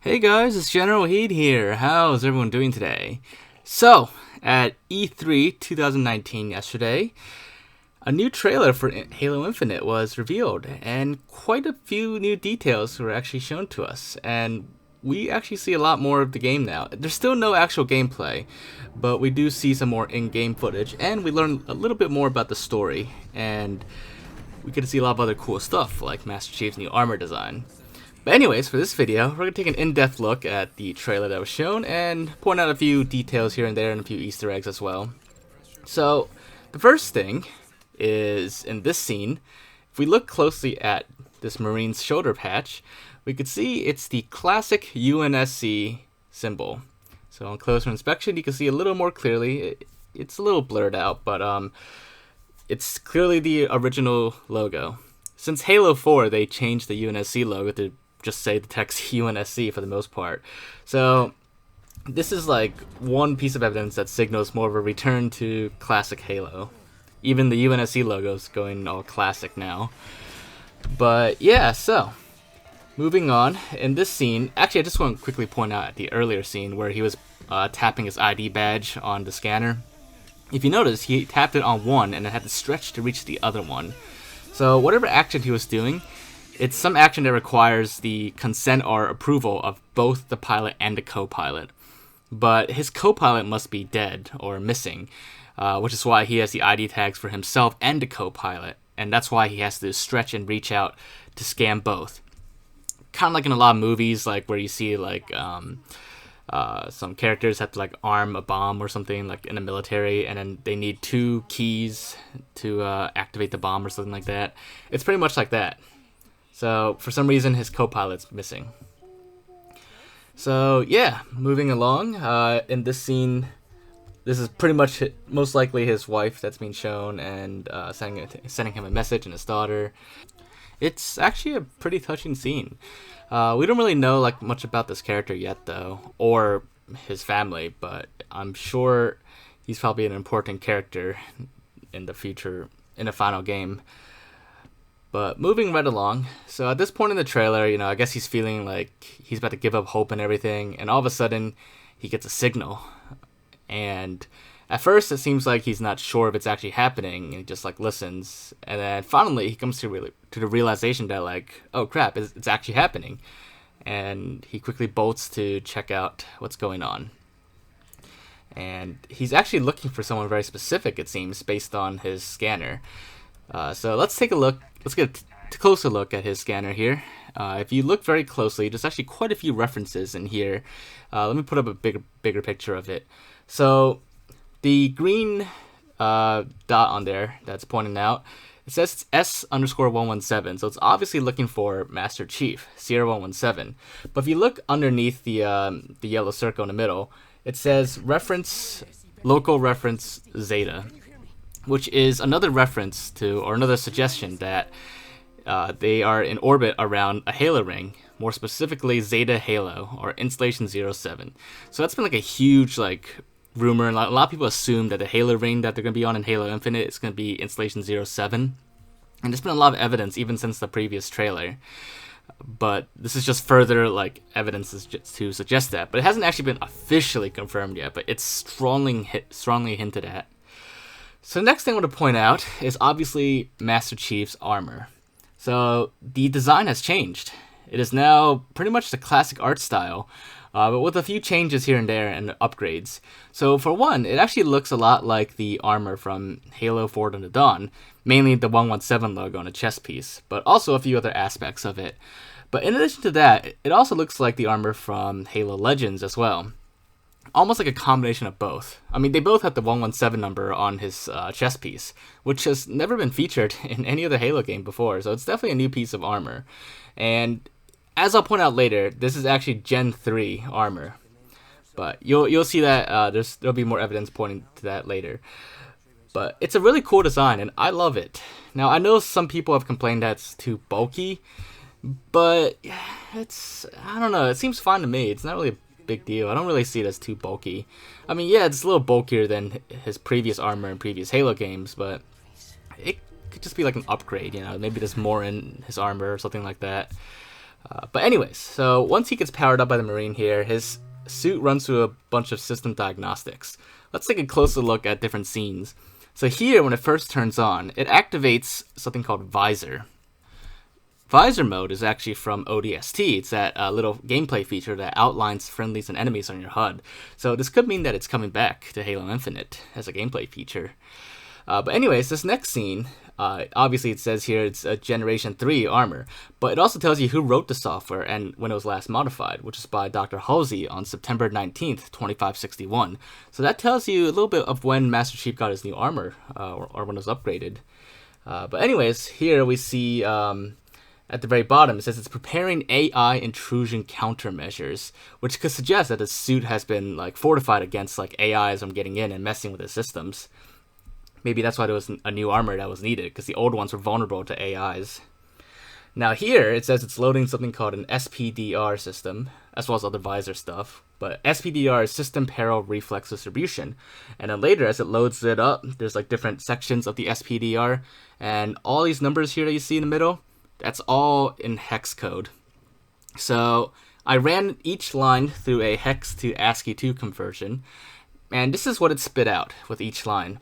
Hey guys, it's Generalkidd here. How's everyone doing today? So, at E3 2019 yesterday, a new trailer for Halo Infinite was revealed, and quite a few new details were actually shown to us, and we actually see a lot more of the game now. There's still no actual gameplay, but we do see some more in-game footage, and we learn a little bit more about the story, and we get to see a lot of other cool stuff, like Master Chief's new armor design. But anyways, for this video, we're going to take an in-depth look at the trailer that was shown and point out a few details here and there and a few Easter eggs as well. So, the first thing is, in this scene, if we look closely at this Marine's shoulder patch, we could see it's the classic UNSC symbol. So on closer inspection, you can see a little more clearly. It's a little blurred out, but it's clearly the original logo. Since Halo 4, they changed the UNSC logo to just say the text UNSC for the most part. So this is like one piece of evidence that signals more of a return to classic Halo. Even the UNSC logo's going all classic now. But yeah, so moving on, in this scene, actually I just want to quickly point out the earlier scene where he was tapping his ID badge on the scanner. If you notice, he tapped it on one and it had to stretch to reach the other one. So whatever action he was doing, it's some action that requires the consent or approval of both the pilot and the co-pilot. But his co-pilot must be dead or missing, which is why he has the ID tags for himself and the co-pilot. And that's why he has to stretch and reach out to scan both. Kind of like in a lot of movies, like where you see like some characters have to like arm a bomb or something, like in the military, and then they need two keys to activate the bomb or something like that. It's pretty much like that. So for some reason his co-pilot's missing. So yeah, moving along, in this scene, this is pretty much most likely his wife that's being shown, and sending him a message and his daughter. It's actually a pretty touching scene. We don't really know like much about this character yet though, or his family, but I'm sure he's probably an important character in the future, in the final game. But moving right along, so at this point in the trailer, I guess he's feeling like he's about to give up hope and everything, and all of a sudden he gets a signal. And at first it seems like he's not sure if it's actually happening, and he just like listens, and then finally he comes to the realization that like, oh crap, it's actually happening. And he quickly bolts to check out what's going on. And he's actually looking for someone very specific, it seems, based on his scanner. So let's take a look. Let's get a closer look at his scanner here. If you look very closely, there's actually quite a few references in here. Let me put up a bigger picture of it. So the green dot on there that's pointing out, it says it's S_117, so it's obviously looking for Master Chief, Sierra 117. But if you look underneath the yellow circle in the middle, it says local reference Zeta, which is another reference to, or another suggestion that they are in orbit around a Halo ring, more specifically Zeta Halo, or Installation 07. So that's been like a huge like rumor, and a lot of people assume that the Halo ring that they're going to be on in Halo Infinite is going to be Installation 07. And there's been a lot of evidence even since the previous trailer. But this is just further like evidence to suggest that. But it hasn't actually been officially confirmed yet, but it's strongly hinted at. So the next thing I want to point out is obviously Master Chief's armor. So the design has changed. It is now pretty much the classic art style, but with a few changes here and there and upgrades. So for one, it actually looks a lot like the armor from Halo Forward Unto Dawn, mainly the 117 logo on a chest piece, but also a few other aspects of it. But in addition to that, it also looks like the armor from Halo Legends as well. Almost like a combination of both. I mean, they both have the 117 number on his chest piece, which has never been featured in any other Halo game before, so it's definitely a new piece of armor. And as I'll point out later, this is actually Gen 3 armor. But you'll see that there'll be more evidence pointing to that later. But it's a really cool design, and I love it. Now, I know some people have complained that it's too bulky, but I don't know, it seems fine to me. It's not really a big deal. I don't really see it as too bulky. I mean, yeah, it's a little bulkier than his previous armor in previous Halo games, but it could just be like an upgrade, maybe there's more in his armor or something like that. But anyways, so once he gets powered up by the Marine here, his suit runs through a bunch of system diagnostics. Let's take a closer look at different scenes. So here, when it first turns on, it activates something called Visor. Visor mode is actually from ODST. It's that little gameplay feature that outlines friendlies and enemies on your HUD. So this could mean that it's coming back to Halo Infinite as a gameplay feature. But anyways, this next scene, obviously it says here it's a Generation 3 armor, but it also tells you who wrote the software and when it was last modified, which is by Dr. Halsey on September 19th, 2561. So that tells you a little bit of when Master Chief got his new armor, or when it was upgraded. But anyways, here we see at the very bottom, it says it's preparing AI intrusion countermeasures, which could suggest that the suit has been like fortified against like AIs from getting in and messing with the systems. Maybe that's why there was a new armor that was needed, because the old ones were vulnerable to AIs. Now here, it says it's loading something called an SPDR system, as well as other Visor stuff. But SPDR is System Peril Reflex Distribution. And then later, as it loads it up, there's like different sections of the SPDR. And all these numbers here that you see in the middle, that's all in hex code. So I ran each line through a hex to ASCII2 conversion. And this is what it spit out with each line.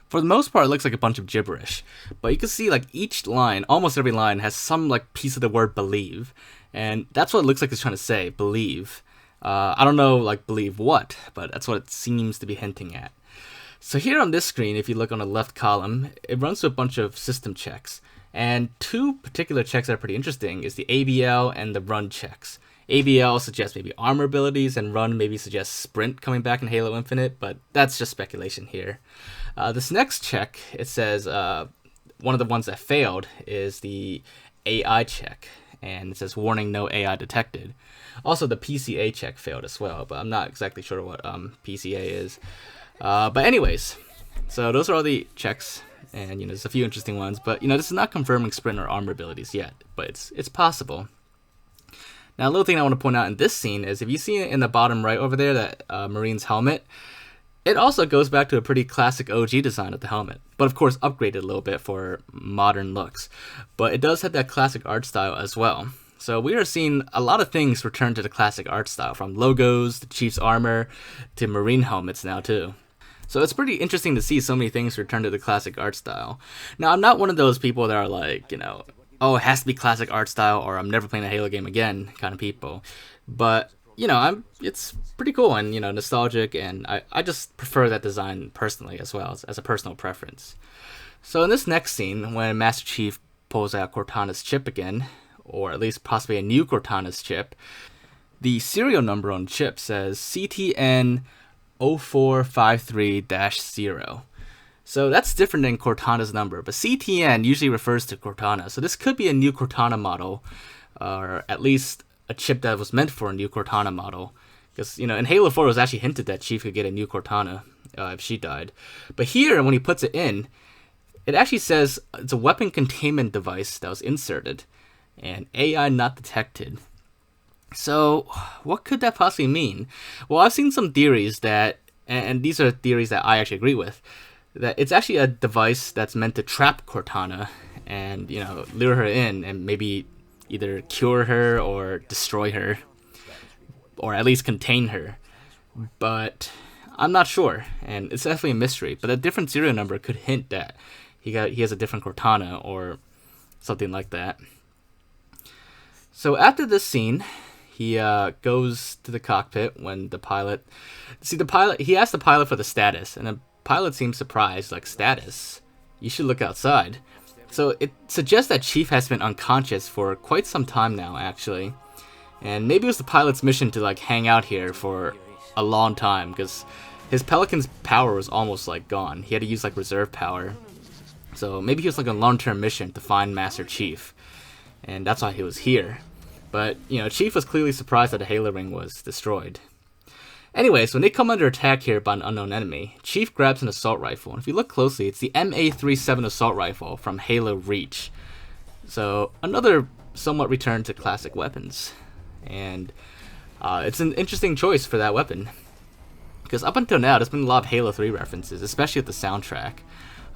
For the most part, it looks like a bunch of gibberish, but you can see like each line, almost every line, has some like piece of the word believe, and that's what it looks like it's trying to say, believe. I don't know like believe what, but that's what it seems to be hinting at. So here on this screen, if you look on the left column, it runs through a bunch of system checks, and two particular checks that are pretty interesting is the ABL and the run checks. ABL suggests maybe armor abilities, and run maybe suggests sprint coming back in Halo Infinite, but that's just speculation here. This next check, it says one of the ones that failed is the AI check, and it says warning, no AI detected. Also, the PCA check failed as well, but I'm not exactly sure what PCA is. But anyways, so those are all the checks, and there's a few interesting ones, but this is not confirming sprint or armor abilities yet, but it's possible. Now, a little thing I want to point out in this scene is if you see it in the bottom right over there, that Marine's helmet, it also goes back to a pretty classic OG design of the helmet, but of course upgraded a little bit for modern looks. But it does have that classic art style as well. So we are seeing a lot of things return to the classic art style, from logos, to Chief's armor, to Marine helmets now too. So it's pretty interesting to see so many things return to the classic art style. Now, I'm not one of those people that are like, oh, it has to be classic art style or I'm never playing a Halo game again kind of people. But it's pretty cool and nostalgic, and I just prefer that design personally as well as a personal preference. So in this next scene, when Master Chief pulls out Cortana's chip again, or at least possibly a new Cortana's chip, the serial number on the chip says CTN 0453-0. So that's different than Cortana's number, but CTN usually refers to Cortana. So this could be a new Cortana model, or at least a chip that was meant for a new Cortana model. Because, in Halo 4 it was actually hinted that Chief could get a new Cortana if she died. But here, when he puts it in, it actually says it's a weapon containment device that was inserted, and AI not detected. So, what could that possibly mean? Well, I've seen some theories that, and these are theories that I actually agree with, that it's actually a device that's meant to trap Cortana and, lure her in and maybe either cure her or destroy her, or at least contain her. But I'm not sure, and it's definitely a mystery. But a different serial number could hint that he has a different Cortana or something like that. So after this scene, he goes to the cockpit when the pilot... he asked the pilot for the status, and the pilot seems surprised, like, status? You should look outside. So it suggests that Chief has been unconscious for quite some time now, actually. And maybe it was the pilot's mission to, like, hang out here for a long time, because his Pelican's power was almost, like, gone. He had to use, like, reserve power. So maybe he was, like, on a long-term mission to find Master Chief. And that's why he was here. But, Chief was clearly surprised that the Halo ring was destroyed. Anyways, when they come under attack here by an unknown enemy, Chief grabs an assault rifle. And if you look closely, it's the MA-37 assault rifle from Halo Reach. So, another somewhat return to classic weapons. And it's an interesting choice for that weapon. Because up until now, there's been a lot of Halo 3 references, especially with the soundtrack.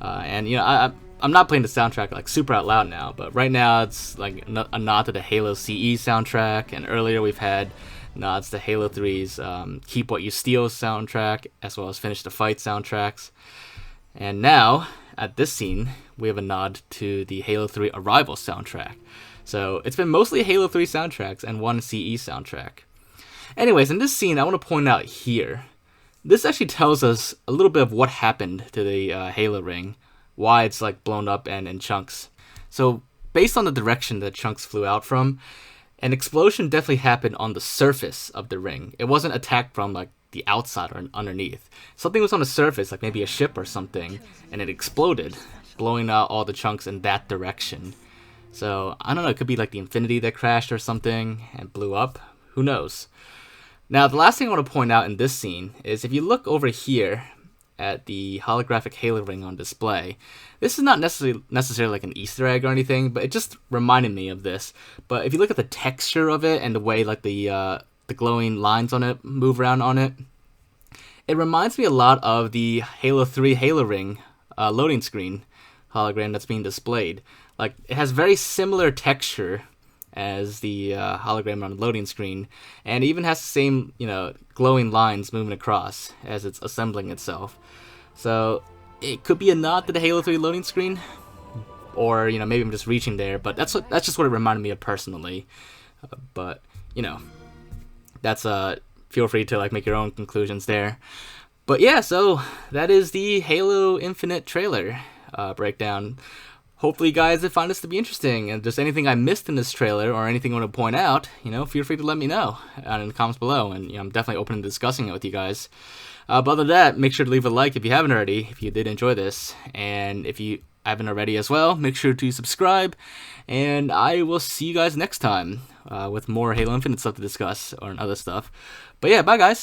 And I'm not playing the soundtrack like super out loud now, but right now it's like a nod to the Halo CE soundtrack, and earlier we've had nods to Halo 3's Keep What You Steal soundtrack, as well as Finish the Fight soundtracks. And now, at this scene, we have a nod to the Halo 3 Arrival soundtrack. So it's been mostly Halo 3 soundtracks and one CE soundtrack. Anyways, in this scene, I want to point out here, this actually tells us a little bit of what happened to the Halo ring, why it's like blown up and in chunks. So based on the direction that chunks flew out from, an explosion definitely happened on the surface of the ring. It wasn't attacked from like the outside or underneath. Something was on the surface, like maybe a ship or something, and it exploded, blowing out all the chunks in that direction. So I don't know, it could be like the Infinity that crashed or something and blew up. Who knows? Now the last thing I want to point out in this scene is if you look over here at the holographic Halo ring on display. This is not necessarily like an Easter egg or anything, but it just reminded me of this. But if you look at the texture of it and the way like the glowing lines on it move around on it, it reminds me a lot of the Halo 3 Halo ring loading screen hologram that's being displayed. Like it has very similar texture as the hologram on the loading screen, and it even has the same glowing lines moving across as it's assembling itself. So it could be a nod to the Halo 3 loading screen, or maybe I'm just reaching there, but that's just what it reminded me of personally. But that's feel free to like make your own conclusions there. But yeah, so that is the Halo Infinite trailer breakdown. Hopefully you guys have found this to be interesting, and if there's anything I missed in this trailer or anything I want to point out, feel free to let me know in the comments below, and I'm definitely open to discussing it with you guys. But other than that, make sure to leave a like if you haven't already, if you did enjoy this, and if you haven't already as well, make sure to subscribe, and I will see you guys next time with more Halo Infinite stuff to discuss or other stuff. But yeah, bye guys!